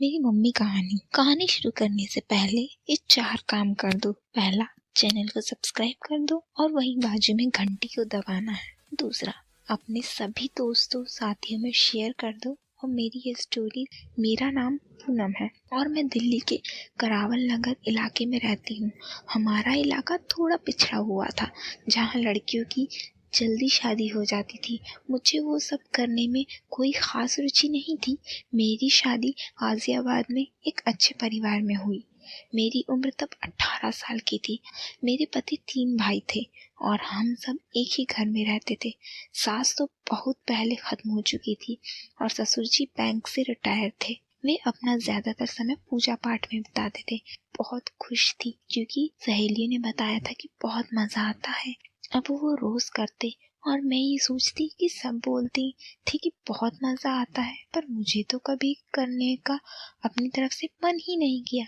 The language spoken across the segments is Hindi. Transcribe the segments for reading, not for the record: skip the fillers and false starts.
मेरी मम्मी कहानी शुरू करने से पहले ये 4 काम कर दो। पहला, चैनल को सब्सक्राइब कर दो और वहीं बाजू में घंटी को दबाना है। दूसरा, अपने सभी दोस्तों साथियों में शेयर कर दो। और मेरी ये स्टोरी, मेरा नाम पूनम है और मैं दिल्ली के करावल नगर इलाके में रहती हूँ। हमारा इलाका थोड़ा पिछड़ा हुआ था, जहाँ लड़कियों की जल्दी शादी हो जाती थी। मुझे वो सब करने में कोई खास रुचि नहीं थी। मेरी शादी गाजियाबाद में एक अच्छे परिवार में हुई। मेरी उम्र तब 18 साल की थी। मेरे पति 3 भाई थे और हम सब एक ही घर में रहते थे। सास तो बहुत पहले खत्म हो चुकी थी और ससुर जी बैंक से रिटायर थे। वे अपना ज्यादातर समय पूजा पाठ में बिताते थे। बहुत खुश थी क्योंकि सहेलियों ने बताया था कि बहुत मजा आता है। अब वो रोज करते और मैं ये सोचती कि सब बोलती थी कि बहुत मजा आता है, पर मुझे तो कभी करने का अपनी तरफ से मन ही नहीं किया।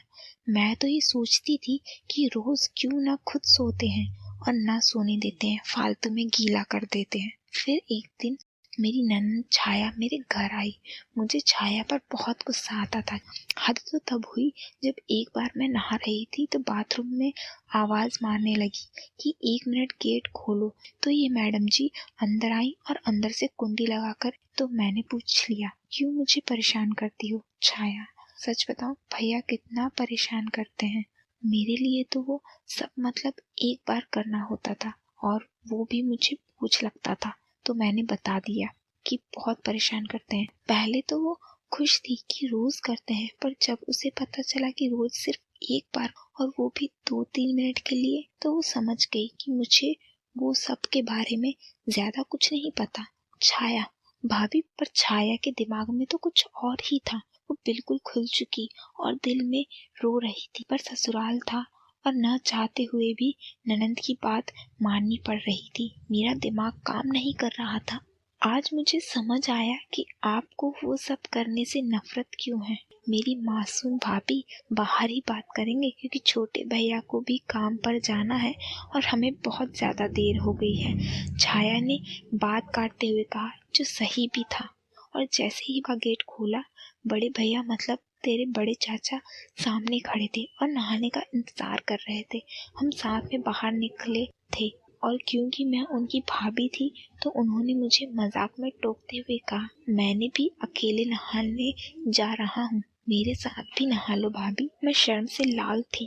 मैं तो ये सोचती थी कि रोज क्यों ना खुद सोते हैं और ना सोने देते हैं, फालतू में गीला कर देते हैं। फिर एक दिन मेरी ननद छाया मेरे घर आई। मुझे छाया पर बहुत गुस्सा आता था। हद तो तब हुई जब एक बार मैं नहा रही थी तो बाथरूम में आवाज मारने लगी कि 1 मिनट गेट खोलो। तो ये मैडम जी अंदर आई और अंदर से कुंडी लगाकर, तो मैंने पूछ लिया, क्यों मुझे परेशान करती हो छाया? सच बताओ भैया कितना परेशान करते हैं। मेरे लिए तो वो सब मतलब एक बार करना होता था और वो भी मुझे बोझ लगता था। तो मैंने बता दिया कि बहुत परेशान करते हैं। पहले तो वो खुश थी कि रोज करते हैं, पर जब उसे पता चला कि रोज सिर्फ एक बार और वो भी 2-3 मिनट के लिए, तो वो समझ गई कि मुझे वो सब के बारे में ज्यादा कुछ नहीं पता। छाया भाभी, पर छाया के दिमाग में तो कुछ और ही था। वो बिल्कुल खुल चुकी और दिल में रो रही थी, पर ससुराल था और न चाहते हुए भी ननद की बात माननी पड़ रही थी। मेरा दिमाग काम नहीं कर रहा था। आज मुझे समझ आया कि आपको वो सब करने से नफरत क्यों है। मेरी मासूम भाभी बाहर ही बात करेंगे क्योंकि छोटे भैया को भी काम पर जाना है और हमें बहुत ज्यादा देर हो गई है। छाया ने बात काटते हुए कहा, जो सही भी था। और जैसे ही वह गेट खोला, बड़े भैया मतलब तेरे बड़े चाचा सामने खड़े थे और नहाने का इंतजार कर रहे थे। हम साथ में बाहर निकले थे और क्योंकि मैं उनकी भाभी थी तो उन्होंने मुझे मजाक में टोकते हुए कहा, मैंने भी अकेले नहाने जा रहा हूँ, मेरे साथ भी नहा लो भाभी। मैं शर्म से लाल थी